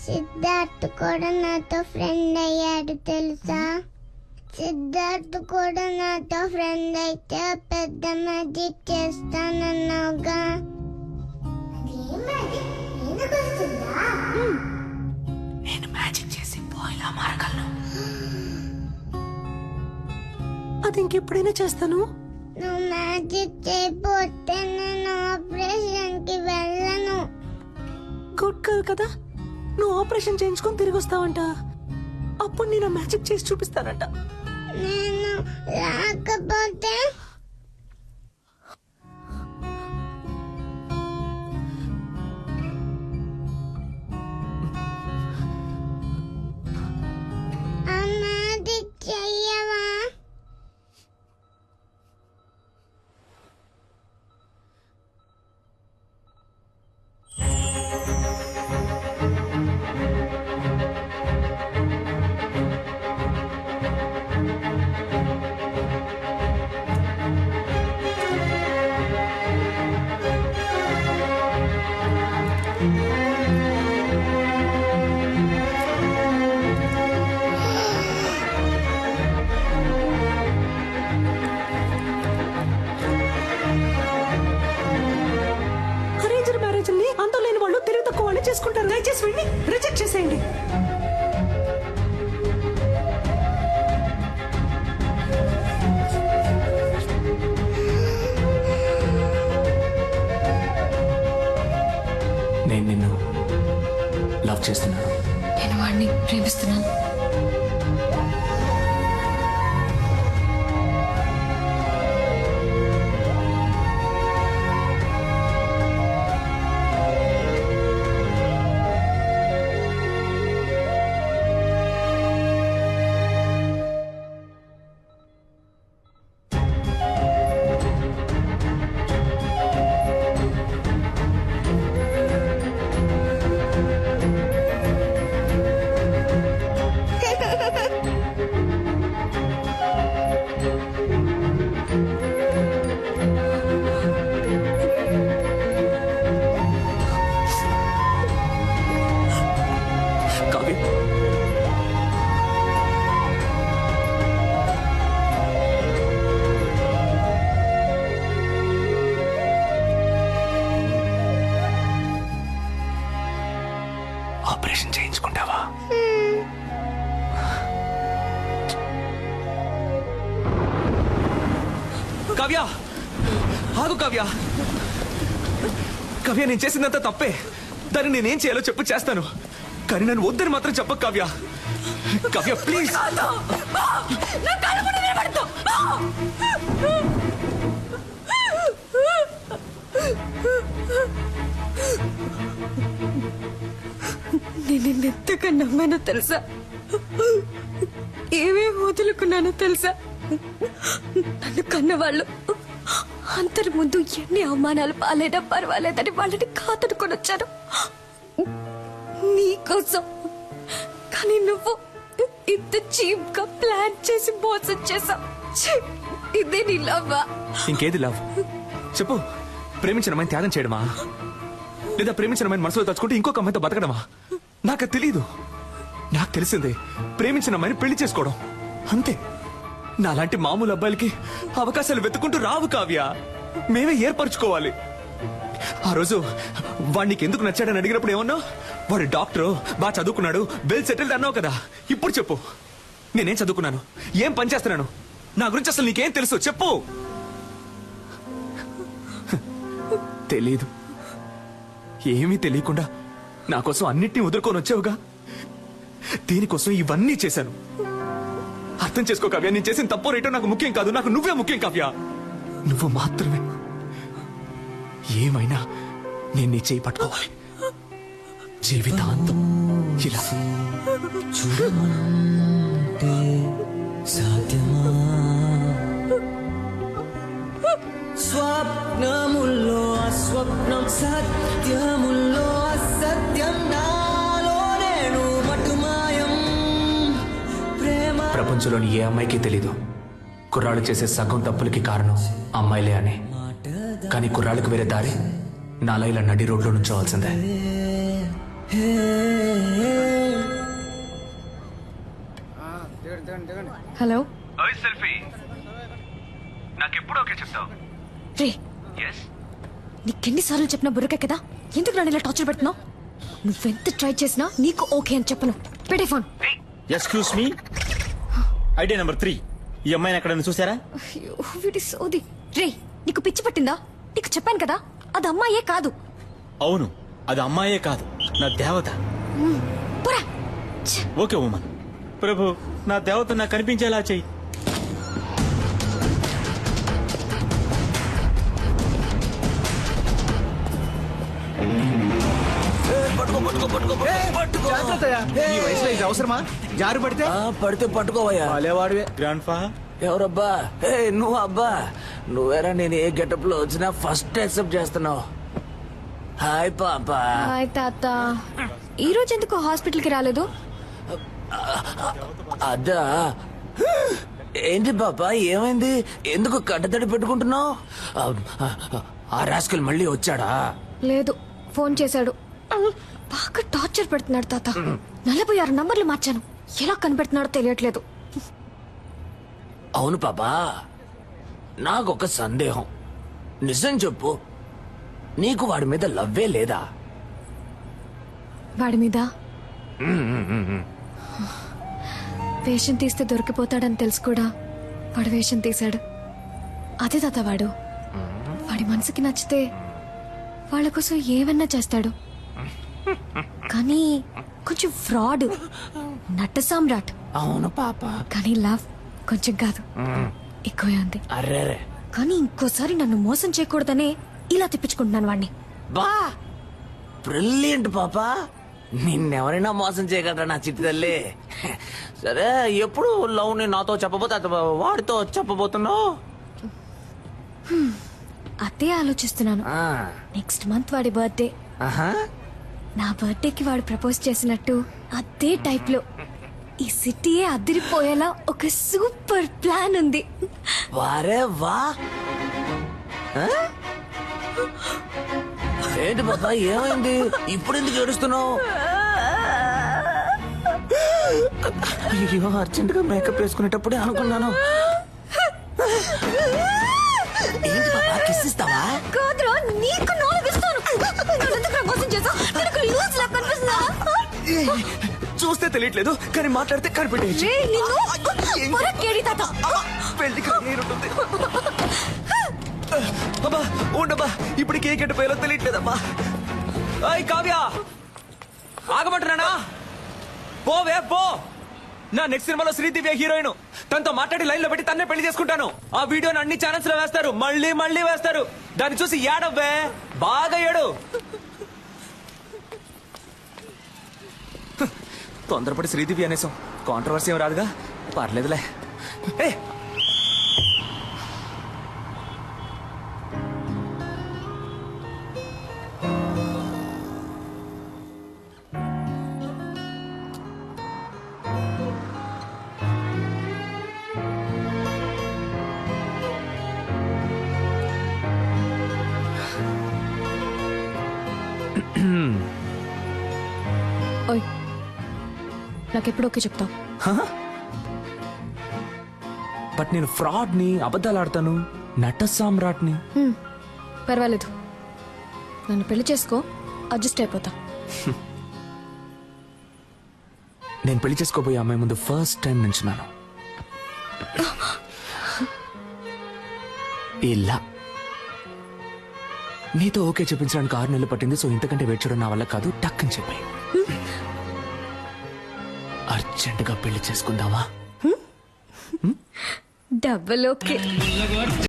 సిద్ధార్థ్ కూడా నాతో ఫ్రెండ్ అయ్యాడు తెలుసా? సిద్ధార్థ్ కూడా నాతో ఫ్రెండ్ అయితే పెద్ద మ్యాజిక్ చేస్తానన్నావుగా. నేను మ్యాజిక్ చేసి పోయిలా మారగలను. అది ఇంకెప్పుడైనా చేస్తాను. నువ్వు మ్యాజిక్ చేయకపోతే నేను ఆపరేషన్ కి వెళ్ళను. గుడ్ గర్ల్ కదా, నువ్వు ఆపరేషన్ చేయించుకొని తిరిగి వస్తావంట. అప్పుడు నేను మ్యాజిక్ చేసి చూపిస్తానంట. నేను రాకపోతే ఆ మ్యాజిక్ చెయ్యవా? అరేంజ్డ్ మ్యారేజ్ ని అంతం లేని వాళ్ళు తెలివి తక్కువ వాళ్ళు చేసుకుంటారు. దయచేసి వెళ్ళి రిజెక్ట్ చేసేయండి. నేను నిన్ను లవ్ చేస్తున్నాను. నేను వాడిని ప్రేమిస్తున్నాను. కావ్య, ఆపరేషన్ చేయించుకుంటావా? కావ్య, ఆగు కావ్య. కావ్య, నేను చేసిందంతా తప్పే. దాన్ని నేనేం చేయాలో చెప్పు, చేస్తాను. కానీ నన్ను వద్దని మాత్రం చెప్పకు కావ్య. కావ్య ప్లీజ్. నేను నిన్నెంతగా నమ్మానో తెలుసా? ఏమేమి వదులుకున్నానో తెలుసా? నన్ను కన్నవాళ్ళు అందరి ముందు ఎన్ని అవమానాలు పాలైనా పర్వాలేదని వాళ్ళని కాతడుకొని వచ్చాను నీకోసం. కానీ నువ్వు ఇంత చీప్ గా ప్లాన్ చేసి మోసం చేసావు. ఇదే నీ లవ్వా? ఇంకేది లవ్ చెప్పు. ప్రేమించిన అమ్మాయిని త్యాగం చేయడమా, లేదా ప్రేమించిన అమ్మాయిని మనసులో తలుచుకుంటే ఇంకొక అమ్మాయితో బతకడమా? నాకు తెలీదు. నాకు తెలిసిందే ప్రేమించిన అమ్మాయిని పెళ్లి చేసుకోవడం, అంతే. నాలాంటి మామూలు అబ్బాయిలకి అవకాశాలు వెతుకుంటూ రావు కావ్య. మేమే ఏర్పరచుకోవాలి. ఆ రోజు వాడికి ఎందుకు నచ్చాడని అడిగినప్పుడు ఏమన్నావు? వాడు డాక్టరు, బాగా చదువుకున్నాడు, వెల్ సెటిల్డ్ అన్నావు కదా. ఇప్పుడు చెప్పు, నేనేం చదువుకున్నాను, ఏం పని చేస్తున్నాను, నా గురించి అసలు నీకేం తెలుసు చెప్పు. తెలీదు. ఏమీ తెలియకుండా నా కోసం అన్నిటినీ వదులుకొని వచ్చావుగా. దీనికోసం ఇవన్నీ చేశాను. అర్థం చేసుకో కావ్య, నేను చేసిన తప్పో రేటో నాకు ముఖ్యం కాదు. నాకు నువ్వే ముఖ్యం కావ్య. నువ్వు మాత్రమే. ఏమైనా నేను నీ చేయి పట్టుకోవాలి జీవితాంతం. ఇలా చూడమంటే సాధ్యమా? స్వప్నముల్లో అస్వప్నం, సత్యముల్లో అసత్యం, నాలో నేను మటుమాయం. ప్రేమ ప్రపంచంలోని ఏ అమ్మాయికి తెలీదు కుర్రాళ్ళు చేసే సగం తప్పులకి కారణం అమ్మాయిలే అని. కానీ కుర్రాళ్ళకి వేరే దారి నాలా ఇలా నడి రోడ్లో నుంచోవాల్సిందే. హే హలో సెల్ఫీ నాకెప్పుడు ఓకే చెప్తావు రే ఎస్ నీకెన్నిసార్లు చెప్పినా బుర్రకే కదా ఎందుకు నన్ను ఇలా టార్చర్ పెడుతున్నావు నువ్వెంత ట్రై చేసినా నీకు ఓకే అని చెప్పను పెట్టే phone excuse me idea number 3 ఈ అమ్మాయిని ఎక్కడైనా చూసారా? అయ్యో వీడి సోది రే నీకు పిచ్చి పట్టిందా నీకు చెప్పాను కదా అది అమ్మాయే కాదు అవును, అది అమ్మాయే కాదు, నా దేవత. పోరా ఓకే ఉమన్. ప్రభు, నా దేవత నాకు కనిపించేలా చెయ్యి. ఈ వయసులో ఇది అవసరమా? జారు పడితే పడితే పట్టుకోవయ్యా వాడేవాడివే. గ్రాండ్ ఫా ఎవరబ్బా నువ్వు అబ్బా నువ్వేరా నేను ఏ గెటప్ లో వచ్చినా ఫస్ట్ యాక్సెప్ట్ చేస్తున్నావు హాయ్ పాపా హాయ్ తాత ఈ రోజు ఎందుకు హాస్పిటల్ కి రాలేదు అదా ఏంటి పాపా ఏమైంది ఎందుకు కట్టతడి పెట్టుకుంటున్నావు ఆ రాస్కల్ మళ్ళీ వచ్చాడా లేదు ఫోన్ చేశాడు బాగా టార్చర్ పెడుతున్నాడు తాత 46 నంబర్లు మార్చాను ఎలా కనిపెడుతున్నాడో తెలియట్లేదు అవును పాపా నాకొక సందేహం నిజం చెప్పు నీకు వాడి మీద లవ్వే లేదా వాడి మీద వేషం తీస్తే దొరికిపోతాడని తెలుసు కూడా వాడు వేషం తీశాడు అదే తాత వాడు వాడి మనసుకి నచ్చితే వాళ్ళ కోసం ఏమన్నా చేస్తాడు కానీ కొంచెం ఫ్రాడ్ నట్ట సామ్రాట్ అవును పాపా కానీ లవ్ కొంచెం కాదు ఎక్కువే ఉంది అర్రే కానీ ఇంకోసారి నన్ను మోసం చేయకూడదనే ఇలా తిప్పించుకుంటున్నాను వాడిని బా బ్రిలియంట్ పాపా నిన్నెవరైనా మోసం చేయగలరా నా చిట్టి తల్లి సరే ఎప్పుడు లవ్ ని నాతో చెప్పబోతే వాడితో చెప్పబోతున్నావు అదే ఆలోచిస్తున్నాను నెక్స్ట్ మంత్ వాడి బర్త్డే నా బర్త్డేకి వాడు ప్రపోజ్ చేసినట్టు అదే టైప్ లో ఈ సిటీయే అదిరిపోయేలా ఒక సూపర్ ప్లాన్ ఉంది వారే వా ఏంటి బాబా ఏమైంది ఇప్పుడు ఎందుకు ఏడుస్తున్నావు అయ్యో అర్జెంట్ గా మేకప్ వేసుకునేటప్పుడే అనుకున్నాను ఏంటి బాబా కిస్ ఇస్తావా కాదురా నీకు నాలుగిస్తాను నన్నెందుకురా మోసం చేసావ్? నీకు లూజ్ లా కనిపిస్తుందా? చూస్తే తెలియట్లేదు కానీ మాట్లాడితే కనిపెట్టేయచ్చు రేయ్, నిన్ను పొరకేడి తాత. పెళ్లికి నేనుంటుంది అబ్బా ఉండబ్బా ఇప్పటికి ఏ గెట్టపోయాలో తెలియట్లేదమ్మా అయ్ కావ్య ఆగమంటున్నానా పోవే పో నా నెక్స్ట్ సినిమాలో శ్రీదివ్య హీరోయిన్ తనతో మాట్లాడి లైన్ లో పెట్టి తన్నే పెళ్లి చేసుకుంటాను ఆ వీడియోని అన్ని ఛానల్స్ లో వేస్తారు మళ్ళీ మళ్ళీ వేస్తారు దాన్ని చూసి ఏడవ్వే బాగా ఏడు తొందరపడి శ్రీదివ్య అనేసాం కాంట్రవర్సీ ఏం రాదుగా పర్లేదులే ఏ ఓయ్ నాకెప్పుడు ఓకే చెప్తావు బట్ నేను ఫ్రాడ్ ని అబద్ధాలు ఆడతాను నట సామ్రాట్ని పర్వాలేదు నన్ను పెళ్లి చేసుకో అడ్జస్ట్ అయిపోతా నేను పెళ్లి చేసుకోబోయే అమ్మాయి ముందు ఫస్ట్ టైం నించున్నాను ఇలా నీతో ఓకే చెప్పించడానికి 6 నెలలు పట్టింది సో ఇంతకంటే వెయిట్ చేయడం నా వల్ల కాదు టక్ అని చెప్పాయి అర్జెంటుగా పెళ్లి చేసుకుందామా డబ్బల్ ఓకే